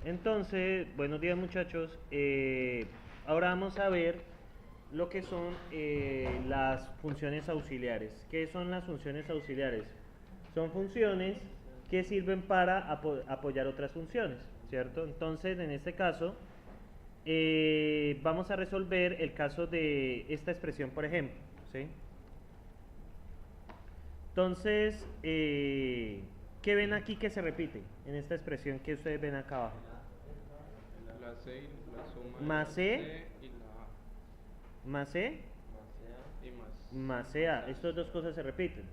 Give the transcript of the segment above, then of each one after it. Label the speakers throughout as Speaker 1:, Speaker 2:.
Speaker 1: Entonces, buenos días muchachos. Ahora vamos a ver lo que son las funciones auxiliares. ¿Qué son las funciones auxiliares? Son funciones que sirven para apoyar otras funciones, ¿cierto? Entonces, en este caso, vamos a resolver el caso de esta expresión, por ejemplo, ¿sí? Entonces, ¿qué ven aquí que se repite en esta expresión que ustedes ven acá abajo?
Speaker 2: La C y la suma de
Speaker 1: Más
Speaker 2: la
Speaker 1: C
Speaker 2: C y la A.
Speaker 1: más C
Speaker 2: Y
Speaker 1: más CA. Estas dos cosas se repiten,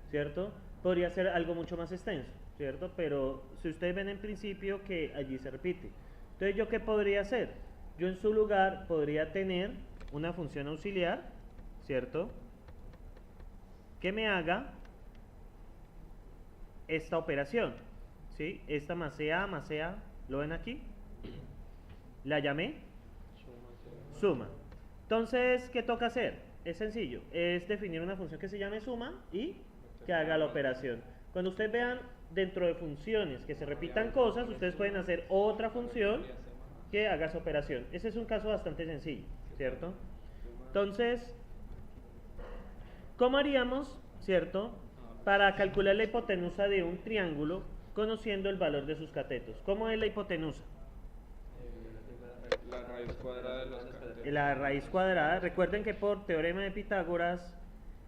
Speaker 1: ¿cierto? Podría ser algo mucho más extenso, ¿cierto? Pero si ustedes ven en principio que allí se repite. Entonces, ¿yo qué podría hacer? Yo en su lugar podría tener una función auxiliar, ¿cierto? Que me haga esta operación, ¿sí? Esta más CA, ¿lo ven aquí? La llamé suma. Entonces, ¿qué toca hacer? Es sencillo, es definir una función que se llame suma y que haga la operación. Cuando ustedes vean dentro de funciones que se repitan cosas, ustedes pueden hacer otra función que haga esa operación. Ese es un caso bastante sencillo, ¿cierto? Entonces, ¿cómo haríamos, cierto, para calcular la hipotenusa de un triángulo conociendo el valor de sus catetos? ¿Cómo es la hipotenusa?
Speaker 2: La raíz cuadrada de los catetos.
Speaker 1: La raíz cuadrada. Recuerden que por teorema de Pitágoras,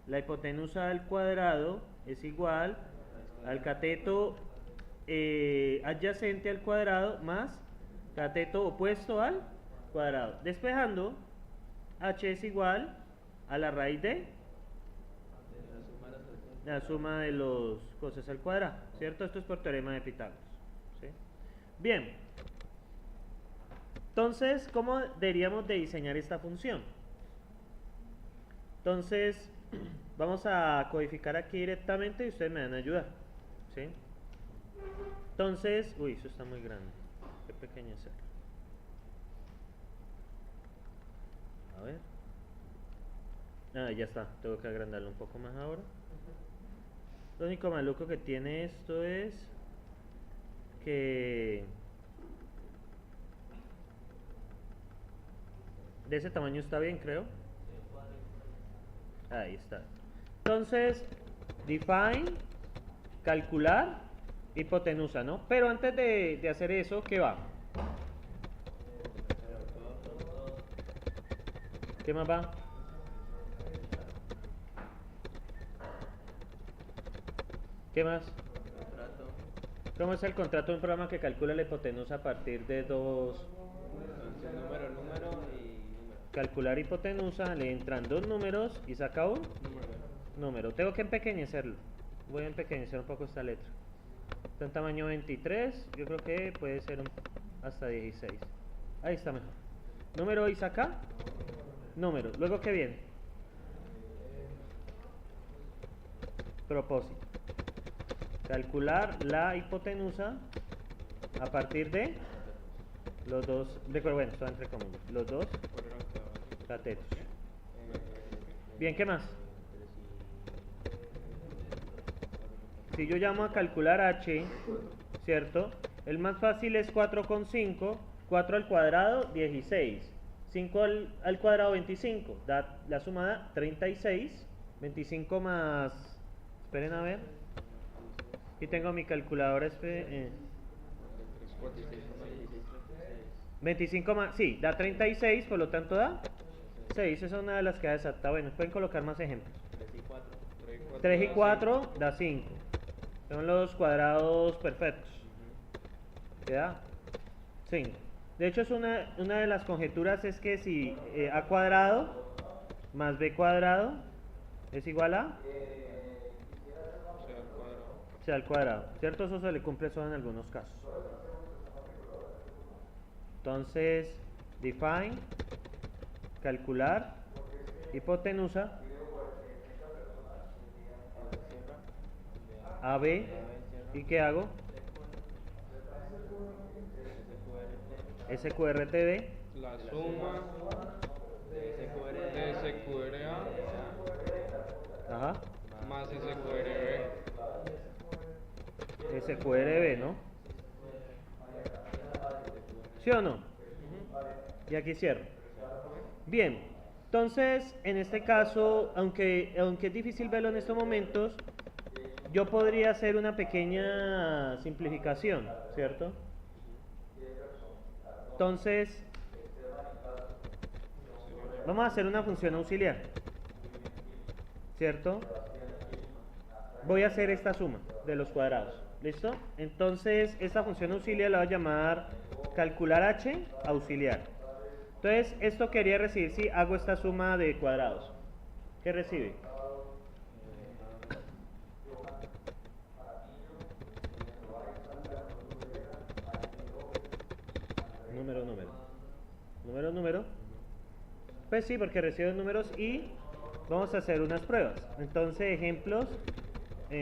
Speaker 1: la hipotenusa al cuadrado es igual al cateto adyacente al cuadrado más cateto opuesto al cuadrado. Despejando, h es igual a la raíz de la suma de los cosas al cuadrado, ¿cierto? Esto es por teorema de Pitágoras, ¿sí? Bien, entonces, ¿cómo deberíamos de diseñar esta función? Entonces, vamos a codificar aquí directamente y ustedes me van a ayudar, ¿sí? Entonces, uy, eso está muy grande, qué pequeño es. A ver. Ah, ya está, tengo que agrandarlo un poco más ahora. Lo único maluco que tiene esto es que de ese tamaño está bien, creo. Ahí está. Entonces, define, calcular, hipotenusa, ¿no? Pero antes de hacer eso, ¿qué va? ¿Qué más va? ¿Qué más?
Speaker 3: Contrato.
Speaker 1: ¿Cómo es el contrato de un programa que calcula la hipotenusa a partir de dos?
Speaker 3: Entonces, número y número.
Speaker 1: Calcular hipotenusa, le entran dos números y saca un número. Tengo que empequeñecerlo. Voy a empequeñecer un poco esta letra. Está en tamaño 23, yo creo que puede ser hasta 16. Ahí está mejor. Número y saca número. Luego, ¿qué viene? Propósito. Calcular la hipotenusa a partir de los dos, bueno, esto entre comillas, los dos catetos. Bien, ¿qué más? Si yo llamo a calcular h, ¿cierto? El más fácil es 4,5, 4 al cuadrado, 16. 5 al cuadrado, 25. La suma da 36. 25 más... Esperen a ver. Aquí tengo mi calculadora. 25 más... Sí, da 36, por lo tanto da 6. Esa es una de las que da exacta. Bueno, pueden colocar más ejemplos. 3 y 4 da 5. Son los cuadrados perfectos. ¿Queda? 5. De hecho, es una de las conjeturas es que si a cuadrado más b cuadrado es igual a c al cuadrado. ¿Cierto? Eso se le cumple solo en algunos casos. Entonces, define, calcular, hipotenusa, AB, ¿y qué hago? SQRTD.
Speaker 2: La suma de SQRA
Speaker 1: Ajá.
Speaker 2: más SQRB.
Speaker 1: SQRB, ¿no? ¿Sí o no? Y aquí cierro. Bien, entonces en este caso, aunque es difícil verlo en estos momentos, yo podría hacer una pequeña simplificación, ¿cierto? Entonces, vamos a hacer una función auxiliar, ¿cierto? Voy a hacer esta suma de los cuadrados, ¿listo? Entonces, esta función auxiliar la voy a llamar calcular h auxiliar. Entonces, esto quería recibir si hago esta suma de cuadrados. ¿Qué recibe? Número. Pues sí, porque recibe números y vamos a hacer unas pruebas. Entonces, ejemplos.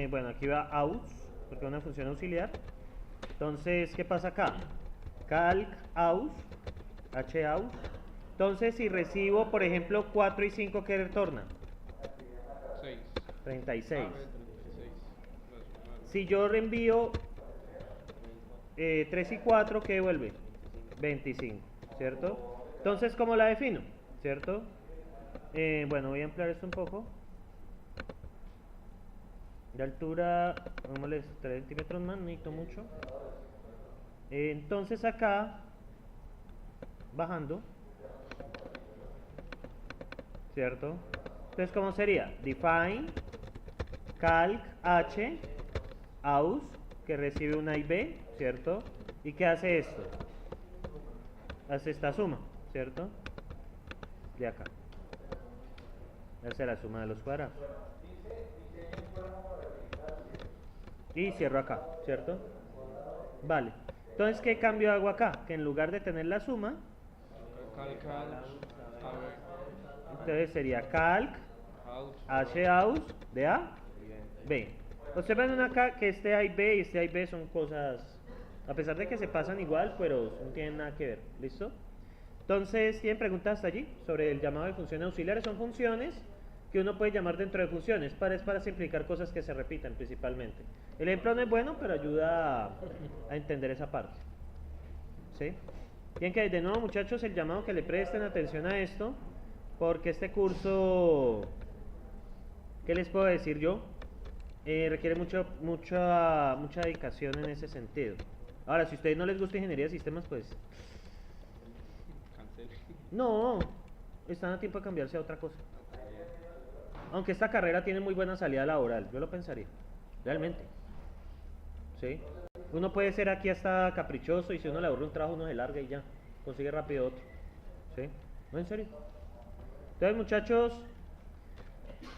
Speaker 1: Bueno, aquí va aus, porque es una función auxiliar. Entonces, ¿qué pasa acá? Calc aus, h aus. Entonces, si recibo, por ejemplo, 4 y 5, ¿qué retorna?
Speaker 2: 6.
Speaker 1: 36.
Speaker 2: 36.
Speaker 1: Si yo reenvío 3 y 4, ¿qué devuelve? 25, ¿cierto? Entonces, ¿cómo la defino? ¿Cierto? Bueno, voy a ampliar esto un poco. De altura, pongámosle 3 centímetros más, no necesito mucho. Entonces acá, bajando, ¿cierto? Entonces, ¿cómo sería? Define calc h aus, que recibe una y b, ¿cierto? ¿Y qué hace esto? Hace esta suma, ¿cierto? De acá. Hace la suma de los cuadrados. Y cierro acá, ¿cierto? Vale. Entonces, ¿qué cambio hago acá? Que en lugar de tener la suma, entonces sería calc h aus de a b. Observen acá que este a y b y este a y b son cosas, a pesar de que se pasan igual, pero no tienen nada que ver. ¿Listo? Entonces, ¿tienen preguntas hasta allí sobre el llamado de funciones auxiliares? Son funciones que uno puede llamar dentro de funciones. Es para simplificar cosas que se repitan principalmente. El ejemplo no es bueno, pero ayuda a entender esa parte. ¿Sí? Bien, que de nuevo, muchachos, el llamado que le presten atención a esto, porque este curso, ¿qué les puedo decir yo? Requiere mucha dedicación en ese sentido. Ahora, si a ustedes no les gusta ingeniería de sistemas, pues no, están a tiempo de cambiarse a otra cosa. Aunque esta carrera tiene muy buena salida laboral, yo lo pensaría, realmente. ¿Sí? Uno puede ser aquí hasta caprichoso y si uno le aburre un trabajo uno se larga y ya, consigue rápido otro. ¿Sí? No, en serio. Entonces, muchachos,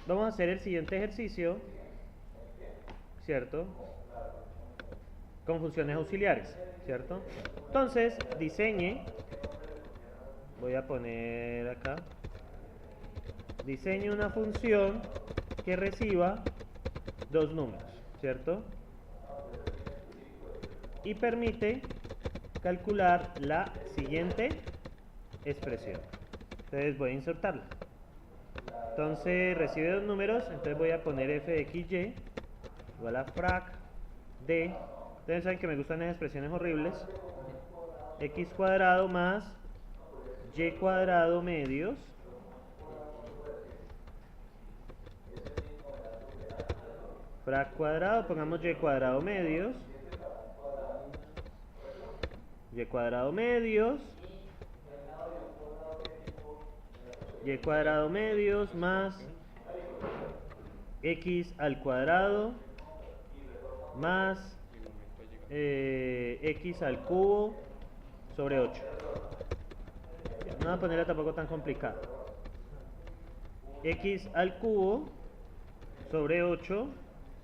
Speaker 1: vamos a hacer el siguiente ejercicio, ¿cierto? Con funciones auxiliares, ¿cierto? Entonces, diseñe, voy a poner acá, diseñe una función que reciba dos números, ¿cierto? Y permite calcular la siguiente expresión. Entonces voy a insertarla. Entonces recibe dos números, entonces voy a poner f de xy igual a frac de, ustedes saben que me gustan las expresiones horribles, x cuadrado más y cuadrado medios frac cuadrado, pongamos y cuadrado medios y cuadrado medios y cuadrado medios más x al cuadrado más x al cubo sobre 8. No voy a ponerla tampoco tan complicada. X al cubo sobre 8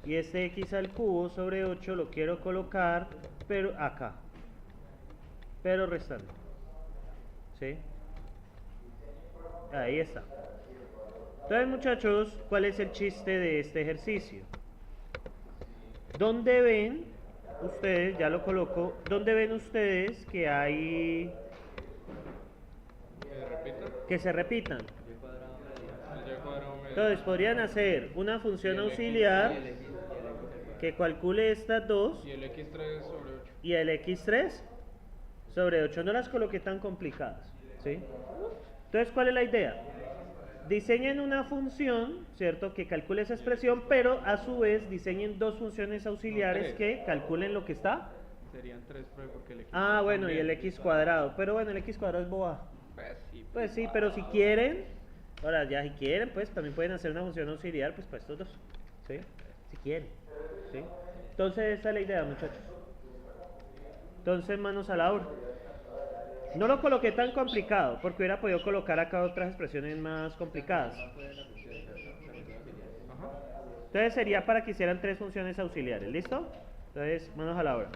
Speaker 1: y este x al cubo sobre 8 lo quiero colocar pero acá, pero restando. ¿Sí? Ahí está. Entonces, muchachos, ¿cuál es el chiste de este ejercicio? ¿Dónde ven ustedes, ya lo coloco, dónde ven ustedes que hay que se repitan? Entonces, podrían hacer una función auxiliar que calcule estas dos
Speaker 2: y el x3 sobre 8.
Speaker 1: y el x3 sobre 8. No las coloqué tan complicadas, ¿sí? Entonces, ¿cuál es la idea? Diseñen una función, ¿cierto?, que calcule esa expresión, pero a su vez diseñen dos funciones auxiliares que calculen lo que está.
Speaker 2: Serían 3, porque el X.
Speaker 1: Ah, bueno, y el x cuadrado. Pero bueno, el x cuadrado es boba. Pues sí, pero si quieren, ahora ya si quieren, pues también pueden hacer una función auxiliar, pues para estos dos, ¿sí? Si quieren, ¿sí? Entonces esa es la idea, muchachos. Entonces, manos a la obra. No lo coloqué tan complicado, porque hubiera podido colocar acá otras expresiones más complicadas.
Speaker 2: Ajá.
Speaker 1: Entonces sería para que hicieran tres funciones auxiliares, ¿listo? Entonces, manos a la obra.